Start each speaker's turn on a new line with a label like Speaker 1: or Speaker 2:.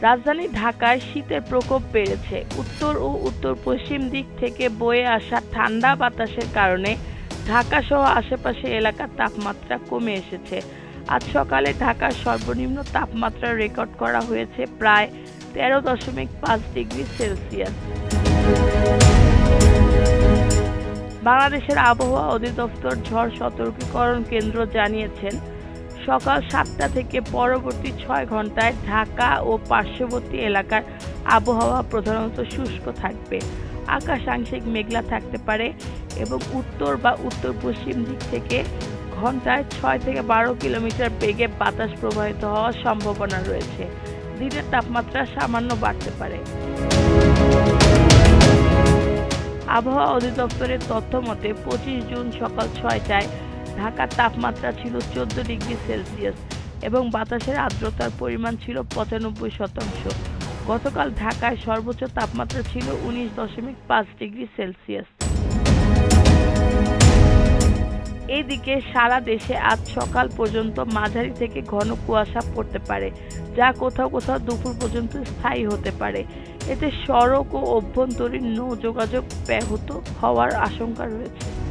Speaker 1: রাজধানী ঢাকায় শীতের প্রকোপ বেড়েছে। উত্তর ও উত্তর-পশ্চিম দিক থেকে বয়ে আসা ঠান্ডা বাতাসের কারণে ঢাকাসহ আশেপাশের এলাকার তাপমাত্রা কমে এসেছে। আজ সকালে ঢাকার সর্বনিম্ন তাপমাত্রা রেকর্ড করা হয়েছে প্রায় 13.5 ডিগ্রি সেলসিয়াস। বাংলাদেশের আবহাওয়া অধিদপ্তর ঝড় সতর্কীকরণ কেন্দ্র জানিয়েছেন, সকাল 7টা থেকে পরবর্তী 6 ঘন্টায় ঢাকা ও পার্শ্ববর্তী এলাকার আবহাওয়া প্রধানত শুষ্ক থাকবে। আকাশ আংশিক মেঘলা থাকতে পারে এবং উত্তর বা উত্তর-পশ্চিম দিক থেকে ঘন্টায় 6 থেকে 12 কিলোমিটার বেগে বাতাস প্রবাহিত হওয়ার সম্ভাবনা রয়েছে। দিনের তাপমাত্রা সামান্য বাড়তে পারে। আবহাওয়া অধিদপ্তরের তথ্য মতে 25 জুন সকাল 6টায় ঢাকার তাপমাত্রা ছিল 14 ডিগ্রি সেলসিয়াস এবং বাতাসের আর্দ্রতার পরিমাণ ছিল 95%। গতকাল ঢাকায় সর্বোচ্চ তাপমাত্রা ছিল 19.5 ডিগ্রি সেলসিয়াস। এদিকে সারা দেশে আজ সকাল পর্যন্ত মাঝারি থেকে ঘন কুয়াশা পড়তে পারে, যা কোথাও কোথাও দুপুর পর্যন্ত স্থায়ী হতে পারে। এতে সড়ক ও অভ্যন্তরীণ নৌ যোগাযোগ ব্যাহত হওয়ার আশঙ্কা রয়েছে।